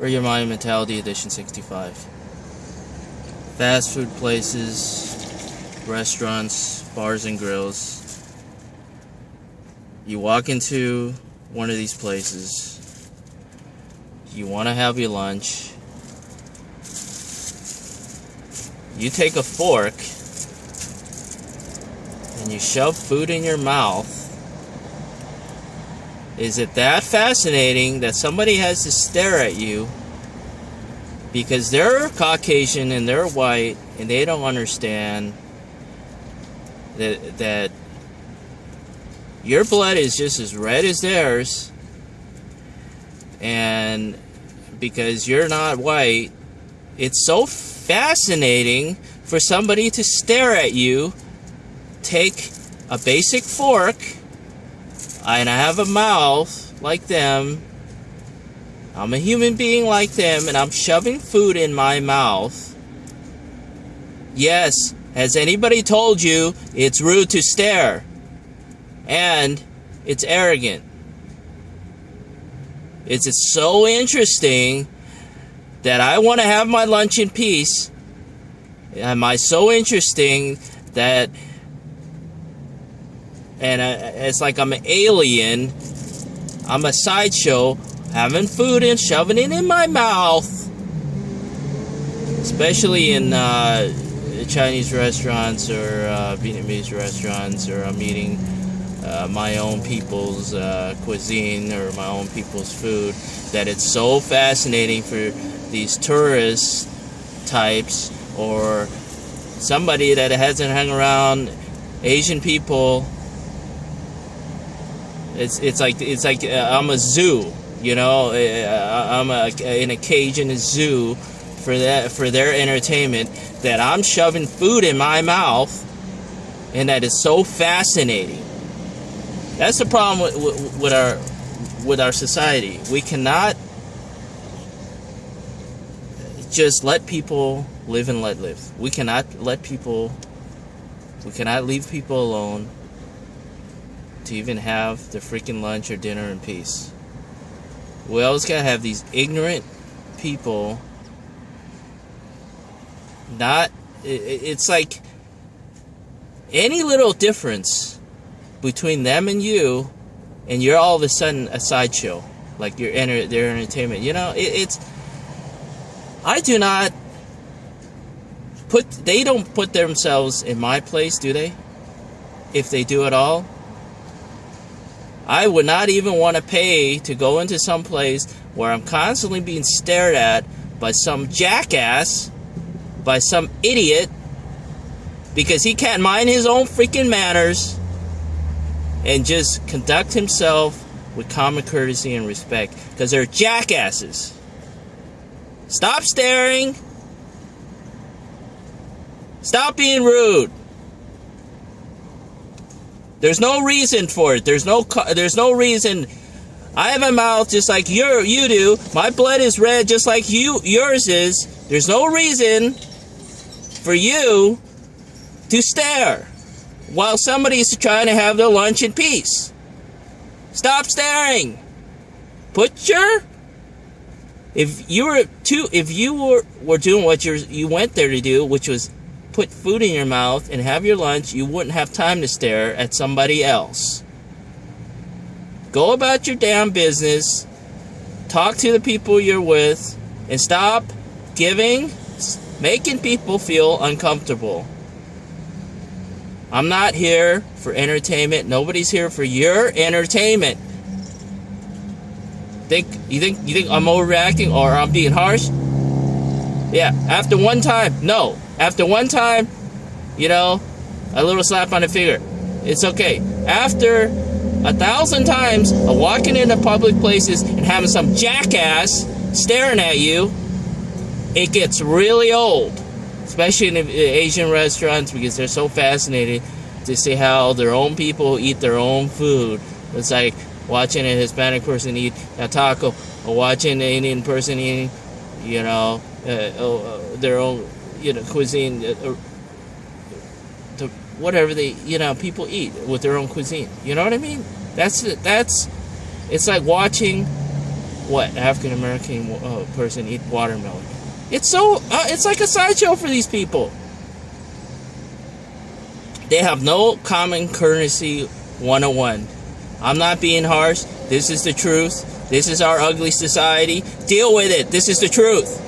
or your mind mentality edition 65. Fast food places, restaurants, bars and grills. You walk into one of these places, you want to have your lunch, you take a fork and you shove food in your mouth. Is it that fascinating that somebody has to stare at you because they're Caucasian and they're white and they don't understand that your blood is just as red as theirs, and because you're not white, it's so fascinating for somebody to stare at you, take a basic fork, and I have a mouth like them, I'm a human being like them, and I'm shoving food in my mouth. Yes, has anybody told you it's rude to stare? And it's arrogant. It's so interesting that I want to have my lunch in peace. Am I so interesting that, and it's like I'm an alien, I'm a sideshow, having food and shoving it in my mouth, especially in Chinese restaurants or Vietnamese restaurants, or I'm eating my own people's cuisine or my own people's food, that it's so fascinating for these tourist types or somebody that hasn't hung around Asian people. It's like I'm a zoo, you know. I'm in a cage in a zoo for their entertainment, that I'm shoving food in my mouth, and that is so fascinating. That's the problem with our society. We cannot just let people live and let live. We cannot leave people alone to even have their freaking lunch or dinner in peace. We always gotta have these ignorant people. It's like any little difference between them and you're all of a sudden a sideshow, like their entertainment. You know, they don't put themselves in my place, do they? If they do at all, I would not even want to pay to go into some place where I'm constantly being stared at by some jackass, by some idiot, because he can't mind his own freaking manners and just conduct himself with common courtesy and respect, because they're jackasses. Stop staring. Stop being rude. There's no reason for it. There's no reason. I have a mouth just like you do. My blood is red just like yours is. There's no reason for you to stare while somebody's trying to have their lunch in peace. Stop staring. If you were doing what you went there to do, which was put food in your mouth and have your lunch, you wouldn't have time to stare at somebody else. Go about your damn business. Talk to the people you're with, and stop making people feel uncomfortable. I'm not here for entertainment. Nobody's here for your entertainment. You think I'm overreacting or I'm being harsh? Yeah, after one time, no. After one time, a little slap on the finger. It's okay. After 1,000 times of walking into public places and having some jackass staring at you, it gets really old. Especially in the Asian restaurants, because they're so fascinated to see how their own people eat their own food. It's like watching a Hispanic person eat a taco, or watching an Indian person eating, their own, cuisine, whatever people eat with their own cuisine. You know what I mean? It's like watching what African American person eat watermelon. It's so it's like a sideshow for these people. They have no common courtesy 101. I'm not being harsh. This is the truth. This is our ugly society. Deal with it. This is the truth.